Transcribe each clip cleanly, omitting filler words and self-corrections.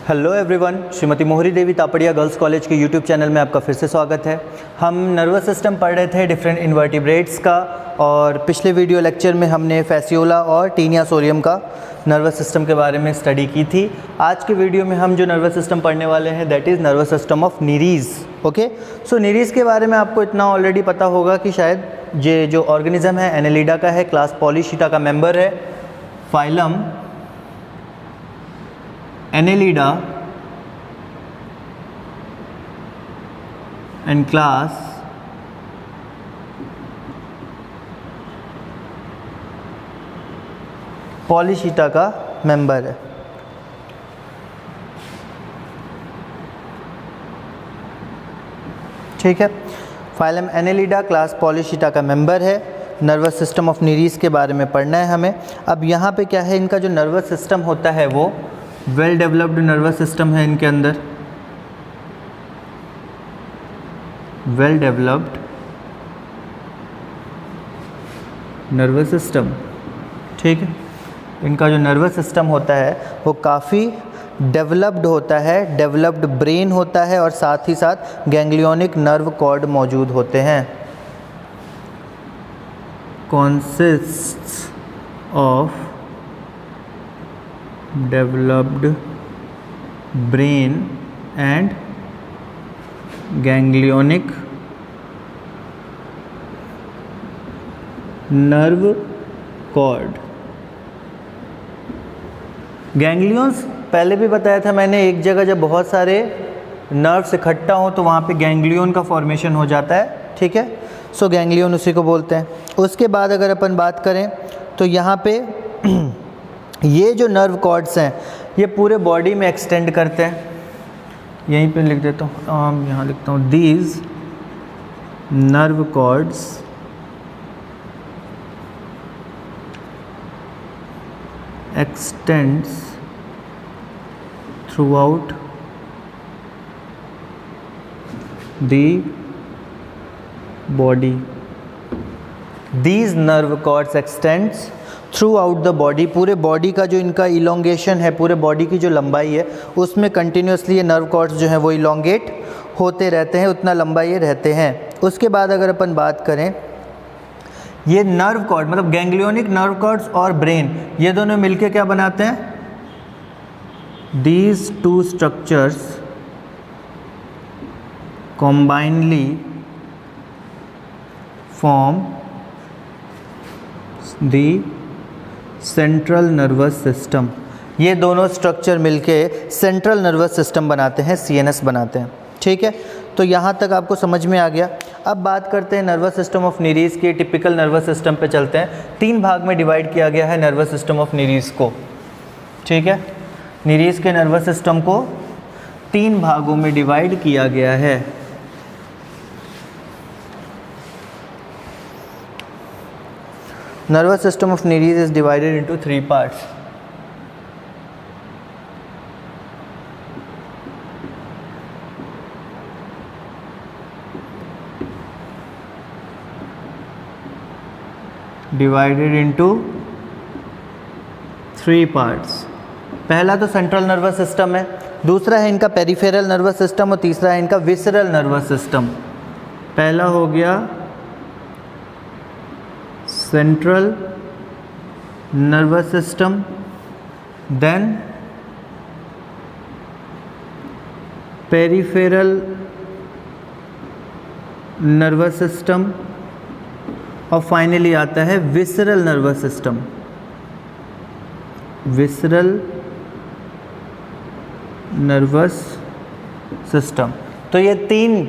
Hello everyone, Shrimati मोहरी देवी Tapadia girls college के YouTube channel में आपका फिर से स्वागत है। हम नर्वस सिस्टम पढ़ रहे थे डिफरेंट इन्वर्टिब्रेट्स का, और पिछले वीडियो लेक्चर में हमने फैसियोला और टीनिया सोरियम का नर्वस सिस्टम के बारे में स्टडी की थी। आज के वीडियो में हम जो नर्वस सिस्टम पढ़ने वाले हैं that is nervous system of Nereis. Okay, so Nereis के बारे में आपको इतना ऑलरेडी पता होगा कि शायद ये जो ऑर्गेनिज्म है एनेलिडा का है, क्लास पॉलीशीटा का मेंबर है, phylum Annelida and class Polychaeta का मेंबर है। ठीक है, फाइलम Annelida क्लास Polychaeta का मेंबर है। नर्वस सिस्टम ऑफ नीरीज़ के बारे में पढ़ना है हमें। अब यहाँ पे क्या है, इनका जो नर्वस सिस्टम होता है वो वेल डेवलप्ड नर्वस सिस्टम है। इनके अंदर वेल डेवलप्ड नर्वस सिस्टम, ठीक है। इनका जो नर्वस सिस्टम होता है वो काफ़ी डेवलप्ड होता है, डेवलप्ड ब्रेन होता है, और साथ ही साथ गैंग्लियोनिक नर्व कॉर्ड मौजूद होते हैं। Consists of developed brain and ganglionic nerve cord। Ganglions पहले भी बताया था मैंने, एक जगह जब बहुत सारे नर्व्स इकट्ठा हो तो वहाँ पे गैंग्लियन का फॉर्मेशन हो जाता है, ठीक है। सो गैंग्लियन उसी को बोलते हैं। उसके बाद अगर अपन बात करें तो यहाँ पे ये जो नर्व कॉर्ड्स हैं ये पूरे बॉडी में एक्सटेंड करते हैं। यहीं पे लिख देता हूँ, यहाँ लिखता हूँ, these nerve cords extends throughout the body. These nerve cords extends throughout the body. पूरे बॉडी का जो इनका इलोंगेशन है, पूरे बॉडी की जो लंबाई है उसमें कंटिन्यूसली ये नर्व कॉर्ड्स जो हैं वो इलोंगेट होते रहते हैं, उतना लंबा ये रहते हैं। उसके बाद अगर अपन बात करें, ये नर्व कॉर्ड मतलब गैंग्लियोनिक नर्व कॉर्ड्स और ब्रेन ये दोनों मिलके क्या बनाते हैं, these two structures combinedly form the central nervous system. ये दोनों स्ट्रक्चर मिलके सेंट्रल नर्वस सिस्टम बनाते हैं, सीएनएस बनाते हैं, ठीक है। तो यहाँ तक आपको समझ में आ गया। अब बात करते हैं नर्वस सिस्टम ऑफ नीरीज़ के। टिपिकल नर्वस सिस्टम पे चलते हैं। 3 भाग में डिवाइड किया गया है नर्वस सिस्टम ऑफ नीरीज़ को, ठीक है। नीरीज़ के नर्वस सिस्टम को 3 भागों में डिवाइड किया गया है। Nervous system of Nereis is divided into 3 parts. Divided into 3 parts. पहला तो सेंट्रल नर्वस सिस्टम है, दूसरा है इनका पेरिफेरल नर्वस सिस्टम, और तीसरा है इनका विसरल नर्वस सिस्टम। पहला हो गया central nervous system, then peripheral nervous system, और फाइनली आता है visceral nervous system. Visceral nervous system. तो ये 3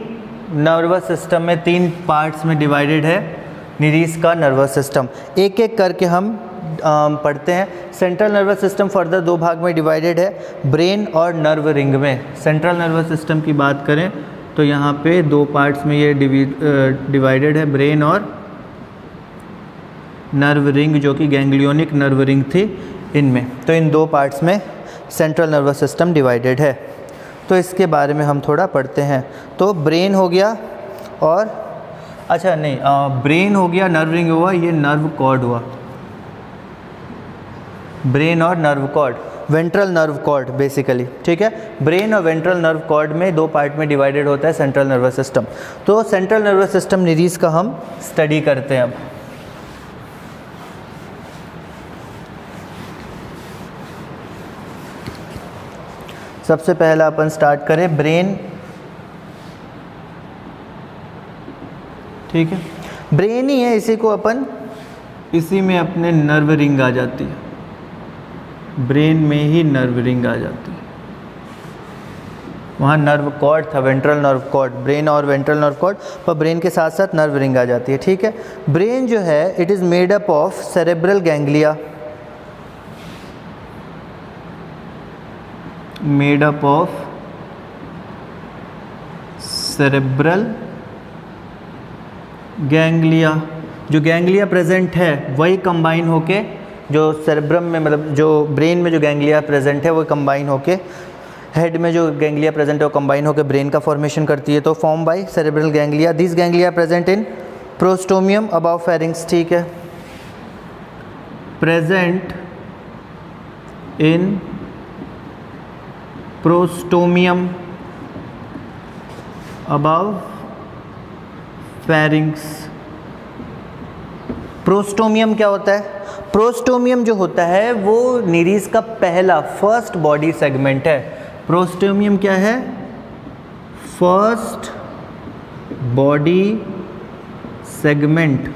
नर्वस सिस्टम में 3 पार्ट्स में डिवाइडेड है नीरीज़ का नर्वस सिस्टम। एक एक करके हम पढ़ते हैं। सेंट्रल नर्वस सिस्टम फर्दर 2 भाग में डिवाइडेड है, ब्रेन और नर्व रिंग में। सेंट्रल नर्वस सिस्टम की बात करें तो यहाँ पे 2 पार्ट्स में ये डिवाइडेड है, ब्रेन और नर्व रिंग, जो कि गैंग्लियोनिक नर्व रिंग थी इनमें। तो इन 2 पार्ट्स में सेंट्रल नर्वस सिस्टम डिवाइडेड है। तो इसके बारे में हम थोड़ा पढ़ते हैं। तो ब्रेन हो गया, और अच्छा नहीं, ब्रेन हो गया, नर्व रिंग हुआ, ये नर्व कॉर्ड हुआ, ब्रेन और nerve cord. Ventral nerve cord basically, ठीक है। ब्रेन और वेंट्रल नर्व कॉर्ड में दो पार्ट में डिवाइडेड होता है सेंट्रल नर्वस सिस्टम। तो सेंट्रल नर्वस सिस्टम निरीज का हम स्टडी करते हैं अब। सबसे पहला अपन स्टार्ट करें ब्रेन, ठीक है। ब्रेन ही है, इसी को अपन, इसी में अपने नर्व रिंग आ जाती है, ब्रेन में ही नर्व रिंग आ जाती है। वहाँ नर्व कॉर्ड था, वेंट्रल नर्व कॉर्ड, ब्रेन और वेंट्रल नर्व कॉर्ड, पर ब्रेन के साथ साथ नर्व रिंग आ जाती है, ठीक है। ब्रेन जो है it is made up of cerebral ganglia, made up of cerebral ganglia. जो गैंग्लिया प्रेजेंट है वही कंबाइन होके, जो सेरेब्रम में मतलब जो ब्रेन में जो गैंग्लिया प्रेजेंट है वो कंबाइन होके, हेड में जो गैंग्लिया प्रेजेंट है वो कंबाइन होके ब्रेन का फॉर्मेशन करती है। तो form by cerebral ganglia. This ganglia present in prostomium above pharynx, ठीक है, present in prostomium above pharynx. Prostomium क्या होता है? प्रोस्टोमियम जो होता है वो निरीज का पहला फर्स्ट बॉडी सेगमेंट है। प्रोस्टोमियम क्या है? फर्स्ट बॉडी सेगमेंट,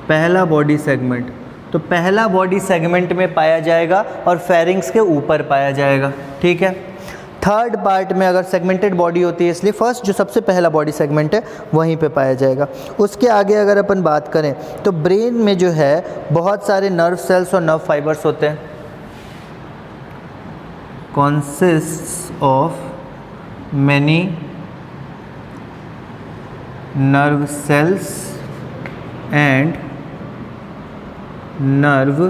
पहला बॉडी सेगमेंट। तो पहला बॉडी सेगमेंट में पाया जाएगा और फेरिंग्स के ऊपर पाया जाएगा, ठीक है। थर्ड पार्ट में अगर सेगमेंटेड बॉडी होती है, इसलिए फर्स्ट जो सबसे पहला बॉडी सेगमेंट है वहीं पे पाया जाएगा। उसके आगे अगर अपन बात करें तो ब्रेन में जो है बहुत सारे नर्व सेल्स और नर्व फाइबर्स होते हैं। Consists of many nerve cells and nerve,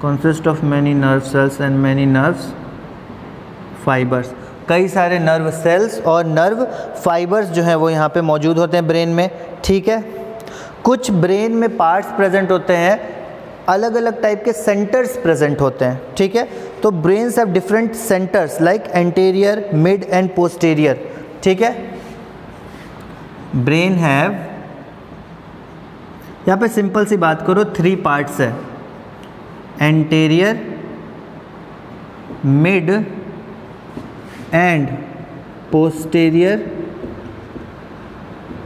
consist of many nerve cells and many nerves fibres. कई सारे नर्व सेल्स और नर्व फाइबर्स जो हैं वो यहाँ पे मौजूद होते हैं ब्रेन में, ठीक है। कुछ ब्रेन में पार्ट्स प्रेजेंट होते हैं, अलग अलग टाइप के सेंटर्स प्रेजेंट होते हैं, ठीक है। तो brains have different centres like anterior, mid and posterior, ठीक है। ब्रेन हैव, यहाँ पे सिंपल सी बात करो, 3 पार्ट्स है, anterior, mid and posterior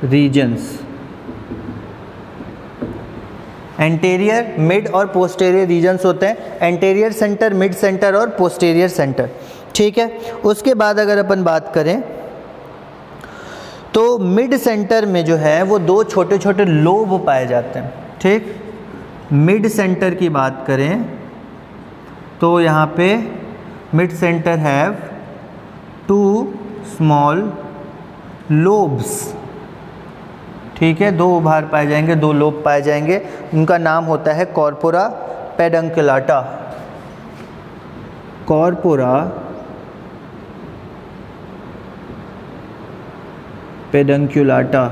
regions. Anterior, mid और पोस्टीरियर रीजन्स होते हैं, एंटीरियर सेंटर, मिड सेंटर और पोस्टीरियर सेंटर, ठीक है। उसके बाद अगर अपन बात करें तो मिड सेंटर में जो है वो 2 छोटे छोटे लोब पाए जाते हैं, ठीक। मिड सेंटर की बात करें तो यहाँ पे mid centre have 2 small lobes, ठीक है। 2 उभार पाए जाएंगे, 2 लोब पाए जाएंगे। उनका नाम होता है कॉर्पोरा पेडंकुलाटा, कॉर्पोरा पेडंकुलाटा।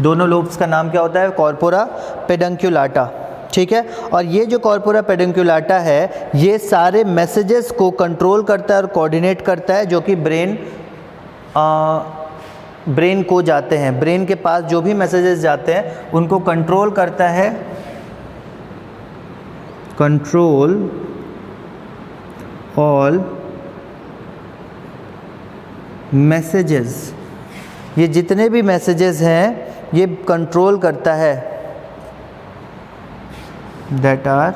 दोनों लोब्स का नाम क्या होता है? कॉर्पोरा पेडंकुलाटा, ठीक है। और ये जो कॉर्पोरा पेडंकुलाटा है ये सारे मैसेजेस को कंट्रोल करता है और कोऑर्डिनेट करता है, जो कि ब्रेन को जाते हैं। ब्रेन के पास जो भी मैसेजेस जाते हैं उनको कंट्रोल करता है, कंट्रोल ऑल मैसेजेस। ये जितने भी मैसेजेस हैं ये कंट्रोल करता है, that are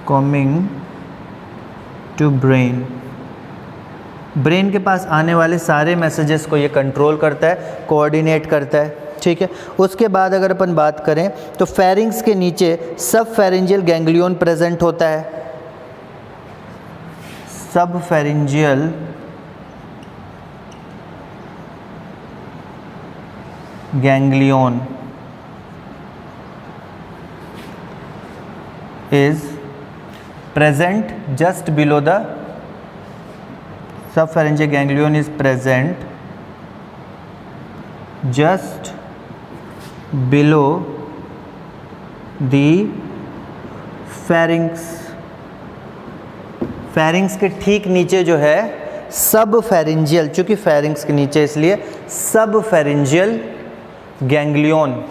coming to brain। Brain के पास आने वाले सारे मैसेजेस को ये कंट्रोल करता है, कोऑर्डिनेट करता है, ठीक है। उसके बाद अगर अपन बात करें तो फेरिंग्स के नीचे सब फेरेंजियल गैंग्लियन प्रेजेंट होता है। सब pharyngeal ganglion is present just below the subpharyngeal ganglion is present just below the pharynx. Pharynx के ठीक नीचे जो है सब फेरिंजियल, चूँकि फेरिंग्स के नीचे इसलिए सब फेरिंजियल गैंग्लियन,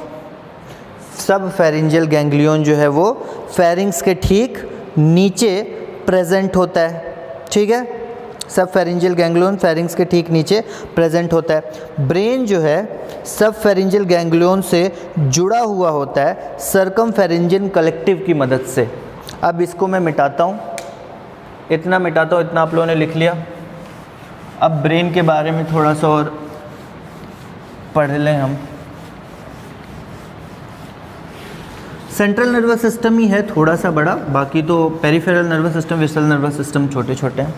सब फेरिंजियल गैंग्लियन जो है वो फेरिंग्स के ठीक नीचे प्रेजेंट होता है। ठीक है, सब फेरिंजियल गैंग्लियन फेरिंग्स के ठीक नीचे प्रेजेंट होता है। ब्रेन जो है सब फेरिंजियल गैंग्लियन से जुड़ा हुआ होता है सर्कमफेरिंजियल कलेक्टिव की मदद से। अब इसको मैं मिटाता हूँ, इतना मिटाता हूँ, इतना आप लोगों ने लिख लिया। अब ब्रेन के बारे में थोड़ा सा और पढ़ लें हम। सेंट्रल नर्वस सिस्टम ही है थोड़ा सा बड़ा, बाकी तो peripheral nervous system, visceral nervous system छोटे छोटे हैं।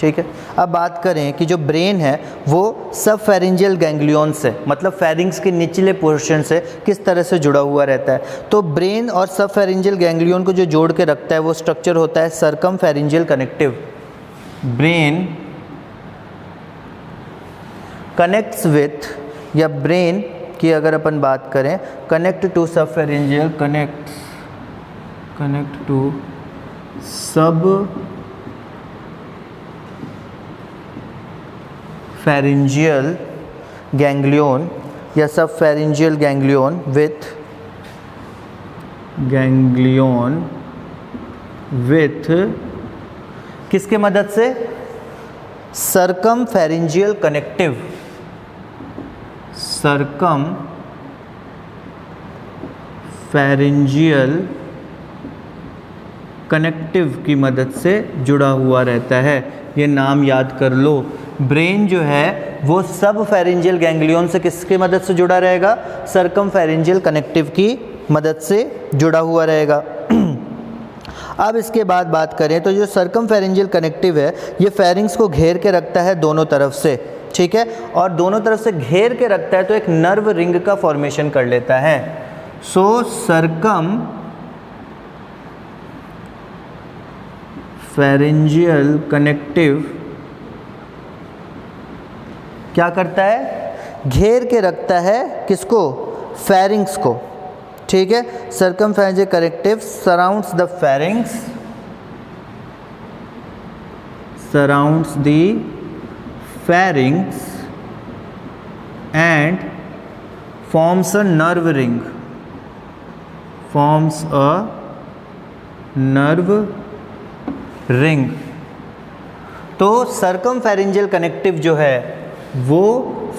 ठीक है, अब बात करें कि जो ब्रेन है वो सब फेरिंजियल गैंग्लियन से, मतलब फेरिंग्स के निचले पोर्शन से किस तरह से जुड़ा हुआ रहता है। तो ब्रेन और सब फेरिंजियल गैंग्लियन को जो जोड़ के रखता है वो स्ट्रक्चर होता है circumpharyngeal connective. Brain connects with, या ब्रेन की अगर अपन बात करें, कनेक्ट टू सब फेरिंजियल, कनेक्ट टू सब फेरिंजियल गैंग्लियन या सब फेरिंजियल गैंग्लियन विथ किसके मदद से? सर्कमफेरिंजियल कनेक्टिव, सर्कमफेरिंजियल कनेक्टिव की मदद से जुड़ा हुआ रहता है। ये नाम याद कर लो। ब्रेन जो है वो सब फेरिंजियल गैंग्लियन से किसकी मदद से जुड़ा रहेगा? सर्कमफेरिंजियल कनेक्टिव की मदद से जुड़ा हुआ रहेगा। अब इसके बाद बात करें तो जो सर्कमफेरिंजियल कनेक्टिव है ये फेरिंग्स को घेर के रखता है दोनों तरफ से। ठीक है, और दोनों तरफ से घेर के रखता है तो एक नर्व रिंग का फॉर्मेशन कर लेता है। सो सर्कमफेरिंजियल कनेक्टिव क्या करता है? घेर के रखता है किसको? फेरिंग्स को। ठीक है, circumpharyngeal connective surrounds the pharynx, surrounds the pharynx and forms a nerve ring, forms a nerve ring. तो सर्कमफेरिंजियल कनेक्टिव जो है वो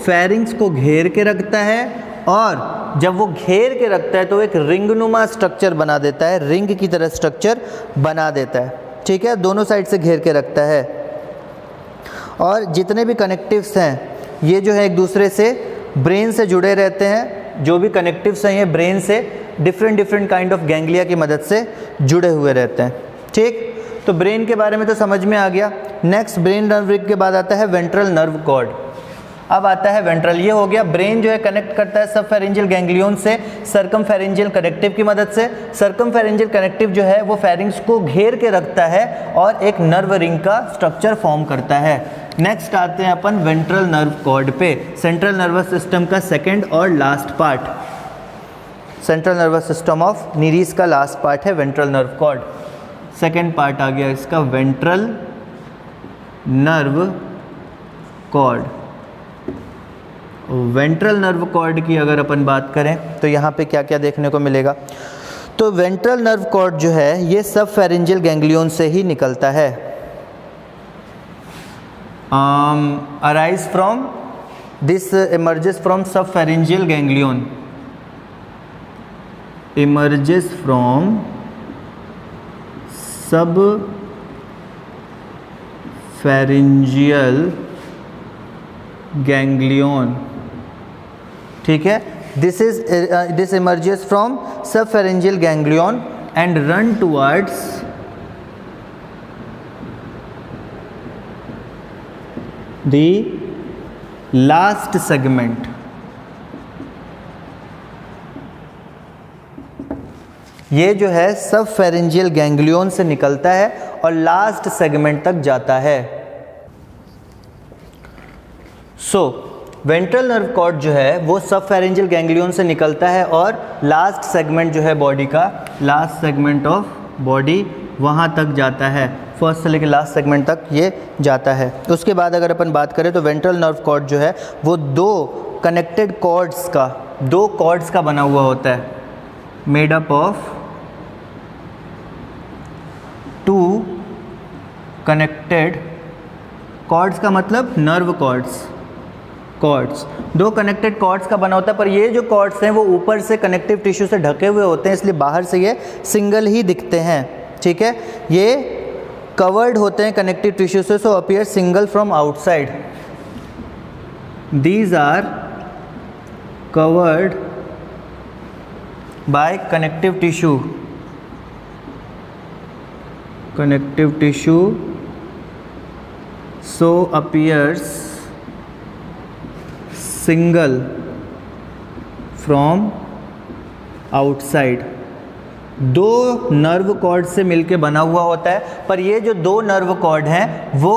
फेरिंग्स को घेर के रखता है, और जब वो घेर के रखता है तो एक रिंगनुमा स्ट्रक्चर बना देता है, रिंग की तरह स्ट्रक्चर बना देता है। ठीक है, दोनों साइड से घेर के रखता है। और जितने भी कनेक्टिव्स हैं ये जो है एक दूसरे से ब्रेन से जुड़े रहते हैं। जो भी कनेक्टिव्स हैं ये ब्रेन से डिफरेंट काइंड ऑफ गैंग्लिया की मदद से जुड़े हुए रहते हैं। ठीक, तो ब्रेन के बारे में तो समझ में आ गया। नेक्स्ट ब्रेन नर्व रिंग के बाद आता है वेंट्रल नर्व कॉर्ड। अब आता है वेंट्रल। ये हो गया ब्रेन जो है कनेक्ट करता है सब फेरिंजियल गैंग्लियन से सर्कमफेरिंजियल कनेक्टिव की मदद से। सर्कमफेरिंजियल कनेक्टिव जो है वो फेरिंग्स को घेर के रखता है और एक नर्व रिंग का स्ट्रक्चर फॉर्म करता है। नेक्स्ट आते हैं अपन वेंट्रल नर्व कॉर्ड पे, सेंट्रल नर्वस सिस्टम का सेकेंड और last part. Central nervous system of Nereis का लास्ट पार्ट है ventral nerve cord. Second part आ गया इसका ventral nerve cord. Ventral nerve cord की अगर अपन बात करें तो यहाँ पे क्या क्या देखने को मिलेगा? तो वेंट्रल नर्व कॉर्ड जो है ये सब फेरिंजियल गैंग्लियन से ही निकलता है। Arise from this emerges from सब फेरिंजियल गैंग्लियन, इमर्जेस फ्रॉम सब फेरिंजियल गैंग्लियन। ठीक है, दिस इमर्जेस फ्रॉम सब pharyngeal ganglion and run towards the last segment. ये जो है सब फेरिंजियल गैंग्लियन से निकलता है और लास्ट सेगमेंट तक जाता है। सो वेंट्रल नर्व कॉर्ड जो है वो सब फेरेंजियल गैंग्लियन से निकलता है और लास्ट सेगमेंट जो है बॉडी का, लास्ट सेगमेंट ऑफ बॉडी वहाँ तक जाता है, फर्स्ट से लेकर लास्ट सेगमेंट तक ये जाता है। उसके बाद अगर अपन बात करें तो वेंट्रल नर्व कॉर्ड जो है वो दो कनेक्टेड कॉर्ड्स का बना हुआ होता है, made up of two connected cords का मतलब नर्व कॉर्ड्स दो कनेक्टेड कॉर्ड्स का बना होता है। पर ये जो कॉर्ड्स हैं वो ऊपर से कनेक्टिव टिश्यू से ढके हुए होते हैं, इसलिए बाहर से ये सिंगल ही दिखते हैं, ठीक है। ये कवर्ड होते हैं कनेक्टिव टिश्यू से, so appear single from outside. These are covered by connective tissue so appears single from outside। दो नर्व कॉर्ड से मिलके बना हुआ होता है, पर ये जो दो नर्व कॉर्ड हैं वो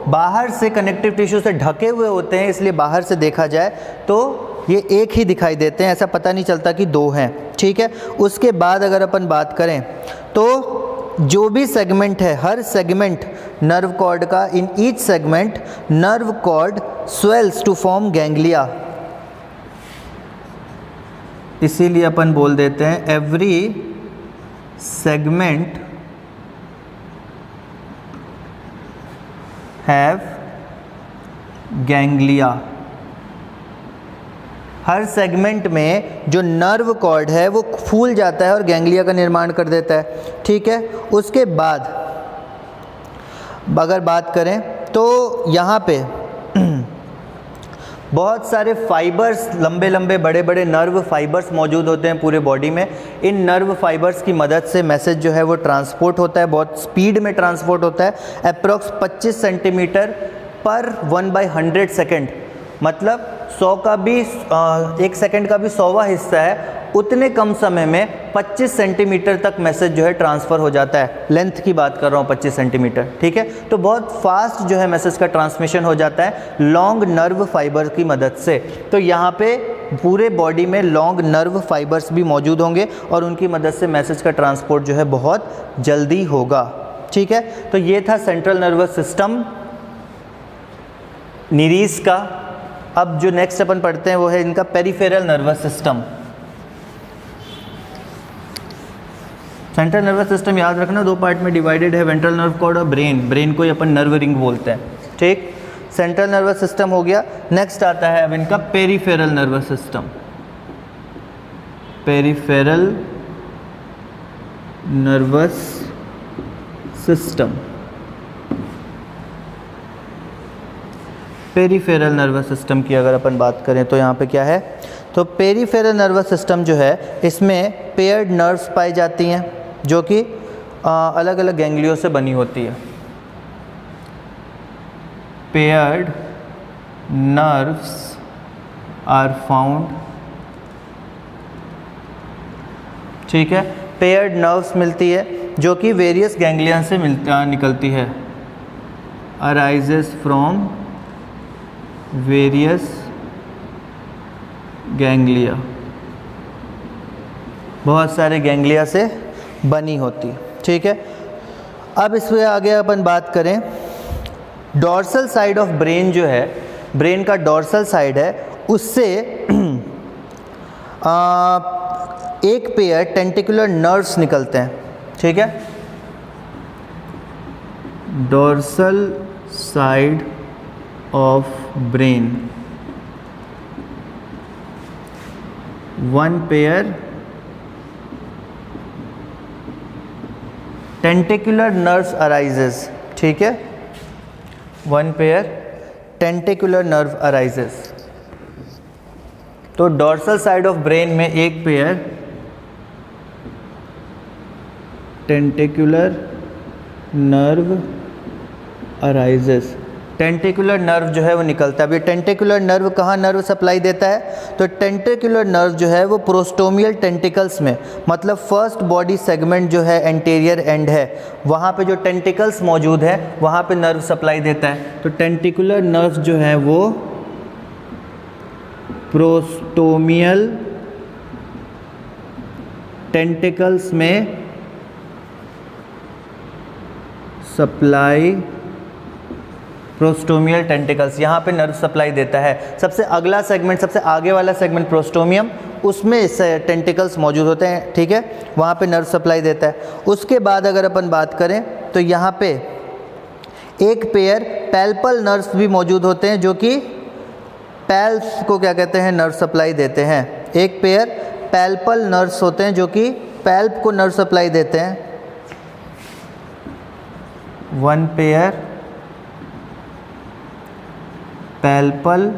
बाहर से कनेक्टिव टिश्यू से ढके हुए होते हैं, इसलिए बाहर से देखा जाए तो ये एक ही दिखाई देते हैं, ऐसा पता नहीं चलता कि दो हैं, ठीक है। उसके बाद अगर अपन बात करें तो जो भी सेगमेंट है, हर सेगमेंट नर्व कॉर्ड का, in each segment nerve cord swells to form ganglia, इसीलिए अपन बोल देते हैं एवरी सेगमेंट हैव गैंग्लिया। हर सेगमेंट में जो नर्व कॉर्ड है वो फूल जाता है और गैंग्लिया का निर्माण कर देता है, ठीक है। उसके बाद अगर बात करें तो यहाँ पे बहुत सारे फाइबर्स, लंबे लंबे बड़े बड़े नर्व फाइबर्स मौजूद होते हैं पूरे बॉडी में। इन नर्व फाइबर्स की मदद से मैसेज जो है वो ट्रांसपोर्ट होता है, बहुत स्पीड में ट्रांसपोर्ट होता है, अप्रॉक्स 25 सेंटीमीटर पर 1/100 सेकेंड, मतलब 100 का भी 1 सेकेंड का भी 100वां हिस्सा है, उतने कम समय में 25 सेंटीमीटर तक मैसेज जो है ट्रांसफ़र हो जाता है। लेंथ की बात कर रहा हूँ 25 सेंटीमीटर, ठीक है। तो बहुत फास्ट जो है मैसेज का ट्रांसमिशन हो जाता है लॉन्ग नर्व फाइबर की मदद से। तो यहाँ पे पूरे बॉडी में लॉन्ग नर्व फाइबर्स भी मौजूद होंगे और उनकी मदद से मैसेज का ट्रांसपोर्ट जो है बहुत जल्दी होगा, ठीक है। तो ये था सेंट्रल नर्वस सिस्टम निरीस का। अब जो नेक्स्ट अपन पढ़ते हैं वो है इनका peripheral nervous system. Central nervous system याद रखना दो पार्ट में डिवाइडेड है, वेंट्रल नर्व कॉर्ड और ब्रेन को ही अपन नर्व रिंग बोलते हैं, ठीक। सेंट्रल नर्वस सिस्टम हो गया। नेक्स्ट आता है अब इनका peripheral nervous system. Peripheral nervous system, peripheral nervous system की अगर अपन बात करें तो यहाँ पे क्या है, तो पेरिफेरल नर्वस सिस्टम जो है इसमें पेयर्ड नर्व्स पाई जाती हैं जो कि अलग अलग गैंग्लियों से बनी होती है। पेयर्ड नर्व्स आर फाउंड, ठीक है। पेयर्ड नर्व्स मिलती है जो कि वेरियस गैंग्लियन से निकलती है, अराइजेस फ्रॉम वेरियस गैंग्लिया, बहुत सारे गैंग्लिया से बनी होती, ठीक है। अब इसमें आगे अपन बात करें डॉर्सल साइड ऑफ ब्रेन जो है, ब्रेन का डॉर्सल साइड है, उससे एक पेयर टेंटिकुलर नर्व्स निकलते हैं, ठीक है। Dorsal side of brain, one pair tentacular nerves arises, ठीक है। One pair tentacular nerve arises. तो डॉर्सल साइड ऑफ ब्रेन में एक pair tentacular nerve arises, tentacular nerve जो है वो निकलता है। अभी टेंटिकुलर नर्व कहाँ नर्व सप्लाई देता है, तो टेंटिकुलर नर्व जो है वो प्रोस्टोमियल टेंटिकल्स में, मतलब फर्स्ट बॉडी सेगमेंट जो है एंटीरियर एंड है, वहाँ पे जो टेंटिकल्स मौजूद है वहाँ पे नर्व सप्लाई देता है। तो टेंटिकुलर नर्व जो है वो प्रोस्टोमियल टेंटिकल्स में सप्लाई, प्रोस्टोमियल टेंटिकल्स यहाँ पे नर्व सप्लाई देता है। सबसे अगला सेगमेंट, सबसे आगे वाला सेगमेंट प्रोस्टोमियम, उसमें टेंटिकल्स मौजूद होते हैं, ठीक है, वहाँ पे नर्व सप्लाई देता है। उसके बाद अगर अपन बात करें तो यहाँ पे एक पेयर पैल्पल नर्व्स भी मौजूद होते हैं जो कि पैल्प्स को क्या कहते हैं, नर्व सप्लाई देते हैं। एक पेयर पैल्पल नर्व्स होते हैं जो कि पैल्प को नर्व सप्लाई देते हैं। One pair palpal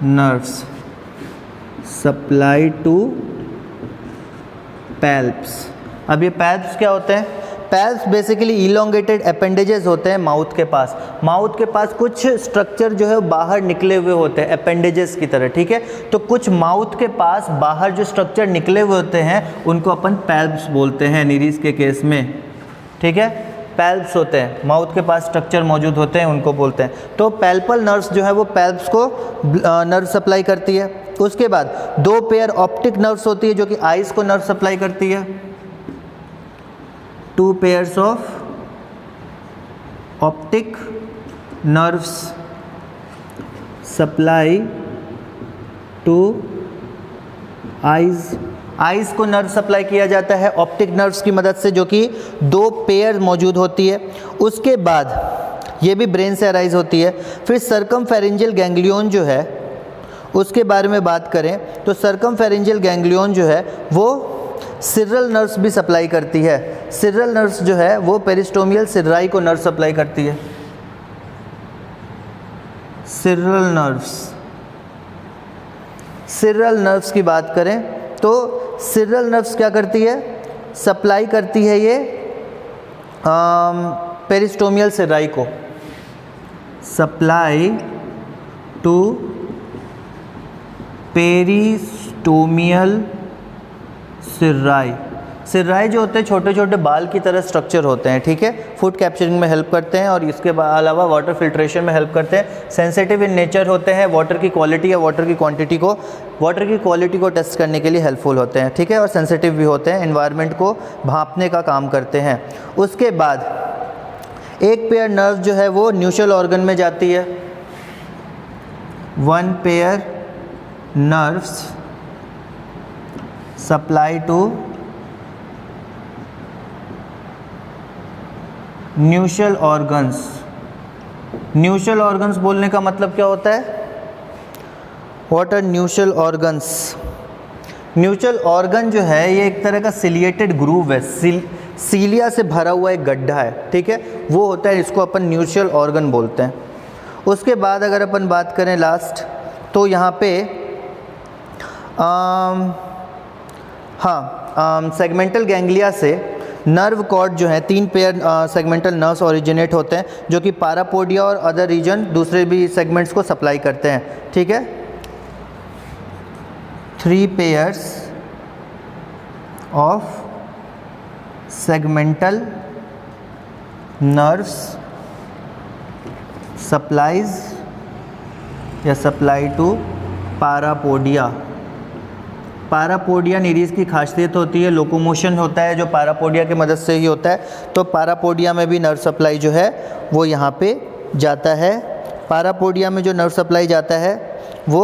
nerves supply to palps. अब ये पैल्प्स क्या होते हैं? पैल्प्स बेसिकली इलोंगेटेड अपेंडेजेस होते हैं माउथ के पास। माउथ के पास कुछ स्ट्रक्चर जो है बाहर निकले हुए होते हैं अपेंडेजेस की तरह, ठीक है। तो कुछ माउथ के पास बाहर जो स्ट्रक्चर निकले हुए होते हैं उनको अपन पैल्प्स बोलते हैं निरीस के केस में, ठीक है। पैल्प्स होते हैं, माउथ के पास स्ट्रक्चर मौजूद होते हैं, उनको बोलते हैं। तो पैल्पल नर्व्स जो है वो पैल्प्स को नर्व सप्लाई करती है। उसके बाद दो पेयर ऑप्टिक नर्व्स होती है जो कि आइज़ को नर्व सप्लाई करती है। Two pairs of optic nerves supply to eyes. Eyes को नर्व सप्लाई किया जाता है ऑप्टिक नर्व्स की मदद से, जो कि दो पेयर मौजूद होती है। उसके बाद ये भी ब्रेन से अराइज होती है। फिर सर्कमफेरेंजियल गैंग्लियन जो है उसके बारे में बात करें तो सर्कमफेरेंजियल गैंग्लियन जो है वो सिर्रल नर्व्स भी सप्लाई करती है। सिर्रल नर्व्स जो है वो पेरिस्टोमियल सिर्राई को नर्व सप्लाई करती है। सिर्रल नर्व्स, सिर्रल नर्व्स की बात करें तो सिर्रल नर्व्स क्या करती है? सप्लाई करती है ये पेरिस्टोमियल सिर्राई को। Supply to पेरिस्टोमियल सिर्राई। सिर्राई जो होते हैं छोटे छोटे बाल की तरह स्ट्रक्चर होते हैं, ठीक है। फूड कैप्चरिंग में हेल्प करते हैं और इसके अलावा वाटर फिल्ट्रेशन में हेल्प करते हैं। सेंसिटिव इन नेचर होते हैं, वाटर की क्वालिटी या वाटर की क्वांटिटी को, वाटर की क्वालिटी को टेस्ट करने के लिए हेल्पफुल होते हैं, ठीक है। और सेंसिटिव भी होते हैं, एनवायरनमेंट को भांपने का काम करते हैं। उसके बाद एक पेयर नर्व जो है वो न्यूशल ऑर्गन में जाती है। One pair nerves supply to nuchal organs. Nuchal organs बोलने का मतलब क्या होता है? What are nuchal organs? Nuchal organ जो है ये एक तरह का सिलिएटेड ग्रूव है, सीलिया से भरा हुआ एक गड्ढा है, ठीक है, वो होता है, इसको अपन न्यूशल ऑर्गन बोलते हैं। उसके बाद अगर अपन बात करें लास्ट तो यहाँ पे सेगमेंटल गैंग्लिया से नर्व कॉर्ड जो है, तीन पेयर सेगमेंटल नर्व्स ओरिजिनेट होते हैं जो कि पारापोडिया और अदर रीजन दूसरे भी सेगमेंट्स को सप्लाई करते हैं, ठीक है। Three pairs of segmental nerves supplies या सप्लाई टू पारापोडिया। पारापोडिया निरीज की खासियत होती है, लोकोमोशन होता है जो पारापोडिया की मदद से ही होता है। तो पारापोडिया में भी नर्व सप्लाई जो है वो यहाँ पे जाता है। पारापोडिया में जो नर्व सप्लाई जाता है वो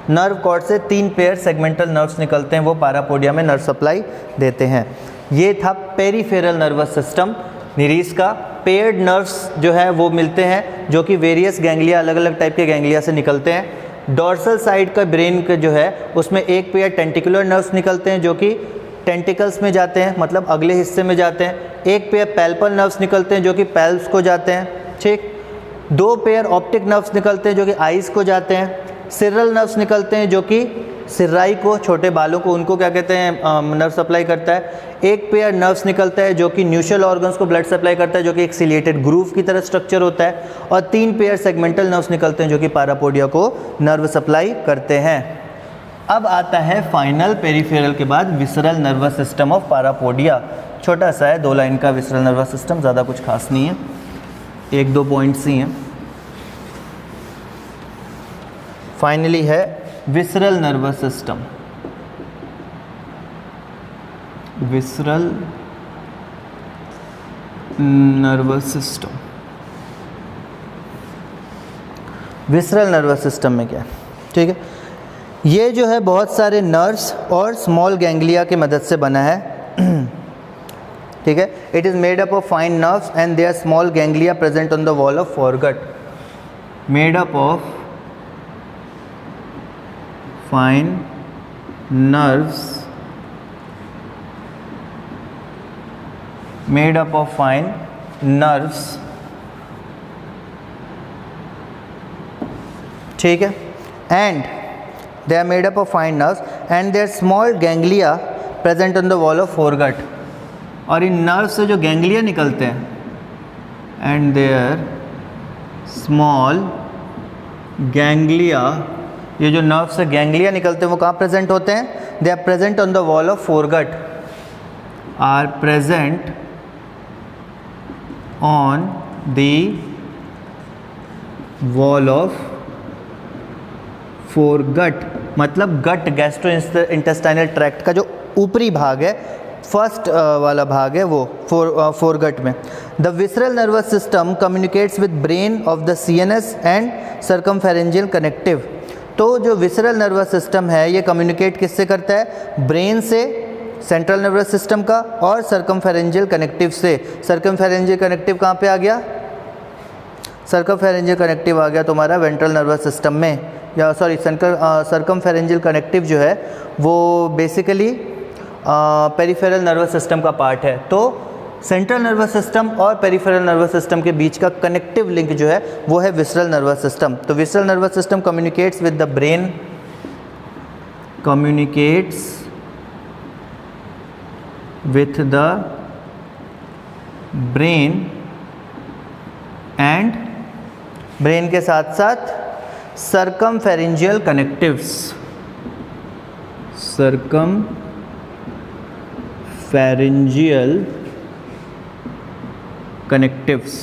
नर्व कॉर्ड से तीन पेयर सेगमेंटल नर्व्स निकलते हैं, वो पारापोडिया में नर्व सप्लाई देते हैं। ये था पेरीफेरल नर्वस सिस्टम निरीज का। पेयर्ड नर्व्स जो है वो मिलते हैं जो कि वेरियस गैंग्लिया, अलग अलग टाइप के गैंग्लिया से निकलते हैं। डॉर्सल साइड का ब्रेन का जो है उसमें एक पेयर टेंटिकुलर नर्व्स निकलते हैं जो कि टेंटिकल्स में जाते हैं, मतलब अगले हिस्से में जाते हैं। एक पेयर पैल्पल नर्व्स निकलते हैं जो कि पैल्प्स को जाते हैं, ठीक। दो पेयर ऑप्टिक नर्व्स निकलते हैं जो कि आइज़ को जाते हैं। सिर्रल नर्व्स निकलते हैं जो कि सिर्राई को, छोटे बालों को, उनको क्या कहते हैं, नर्व सप्लाई करता है। एक पेयर नर्व्स निकलता है जो कि न्यूशल ऑर्गन्स को ब्लड सप्लाई करता है, जो कि एक सिलिएटेड ग्रूव की तरह स्ट्रक्चर होता है। और तीन पेयर सेगमेंटल नर्व्स निकलते हैं जो कि पारापोडिया को नर्व सप्लाई करते हैं। अब आता है फाइनल पेरीफेरल के बाद visceral nervous system of parapodia. छोटा सा है, 2 लाइन का विसरल नर्वस सिस्टम, ज़्यादा कुछ खास नहीं है, 1-2 पॉइंट्स ही हैं। फाइनली है visceral nervous system. Visceral nervous system. Visceral nervous system में क्या है, ठीक है, ये जो है बहुत सारे नर्व्स और स्मॉल गैंग्लिया की मदद से बना है, ठीक है। It is made up of fine nerves and there small ganglia present on the wall of foregut. Made up of fine nerves, made up of fine nerves, ठीक है, and they are made up of fine nerves and there small ganglia present on the wall of foregut. और इन nerve से जो ganglia निकलते हैं, and there small ganglia, ये जो नर्व से गैंग्लिया निकलते हैं वो कहाँ प्रेजेंट होते हैं? They are present on the wall of foregut, are present on the wall of foregut. मतलब गट, गैस्ट्रो इंटेस्टाइनल ट्रैक्ट का जो ऊपरी भाग है, फर्स्ट वाला भाग है वो फोरगट में। The visceral nervous system communicates with brain of the CNS and circumpharyngeal connective. तो जो विसरल नर्वस सिस्टम है ये कम्युनिकेट किससे करता है? ब्रेन से, सेंट्रल नर्वस सिस्टम का, और सर्कमफेरेंजियल कनेक्टिव से। सर्कमफेरेंजियल कनेक्टिव कहाँ पे आ गया? सर्कमफेरेंजियल कनेक्टिव आ गया तुम्हारा वेंट्रल नर्वस सिस्टम में, या सॉरी सर्कमफेरेंजियल कनेक्टिव जो है वो बेसिकली पेरिफेरल नर्वस सिस्टम का पार्ट है। तो सेंट्रल नर्वस सिस्टम और पेरिफेरल नर्वस सिस्टम के बीच का कनेक्टिव लिंक जो है वो है विसरल नर्वस सिस्टम। तो visceral nervous system communicates with the brain, communicates with the brain and brain के साथ साथ सर्कमफेरेंजियल कनेक्टिव्स, सर्कमफेरेंजियल कनेक्टिव्स।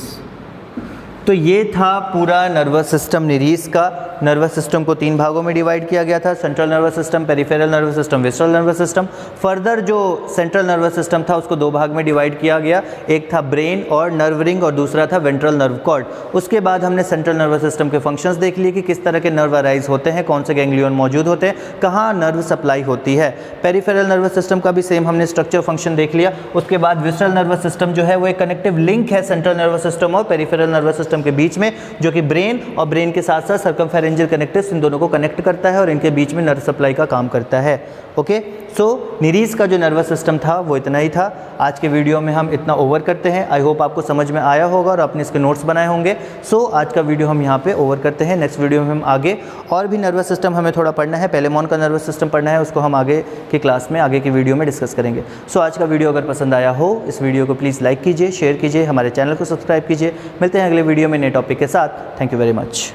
तो ये था पूरा नर्वस सिस्टम निरीस का। नर्वस सिस्टम को 3 भागों में डिवाइड किया गया था, central nervous system, peripheral nervous system, visceral nervous system. Further जो सेंट्रल नर्वस सिस्टम था उसको 2 भाग में डिवाइड किया गया, एक था ब्रेन और नर्व रिंग और दूसरा था वेंट्रल नर्व कॉर्ड। उसके बाद हमने सेंट्रल नर्वस सिस्टम के फंक्शंस देख लिए कि किस तरह के नर्व अराइज होते हैं, कौन से गैंग्लियन मौजूद होते हैं, कहाँ नर्व सप्लाई होती है। पेरिफेरल नर्वस सिस्टम का भी सेम हमने स्ट्रक्चर फंक्शन देख लिया। उसके बाद विसरल नर्वस सिस्टम जो है वो एक कनेक्टिव लिंक है सेंट्रल नर्वस सिस्टम और पेरिफेरल नर्वस सिस्टम के बीच में, जो कि ब्रेन और ब्रेन के साथ साथ सर्कमफेरेंजियल कनेक्टिव्स इन दोनों को कनेक्ट करता है और इनके बीच में नर्व सप्लाई का काम करता है। ओके, सो निरीस का जो नर्वस सिस्टम था वो इतना ही था। आज के वीडियो में हम इतना ओवर करते हैं। आई होप आपको समझ में आया होगा और आपने इसके नोट्स बनाए होंगे। सो आज का वीडियो हम यहाँ पे ओवर करते हैं। नेक्स्ट वीडियो में हम आगे और भी नर्वस सिस्टम हमें थोड़ा पढ़ना है, पेलेमोन का नर्वस सिस्टम पढ़ना है, उसको हम आगे की क्लास में, आगे की वीडियो में डिस्कस करेंगे। सो आज का वीडियो अगर पसंद आया हो, इस वीडियो को प्लीज़ लाइक कीजिए, शेयर कीजिए, हमारे चैनल को सब्सक्राइब कीजिए। मिलते हैं अगले वीडियो में नए टॉपिक के साथ। Thank you very much.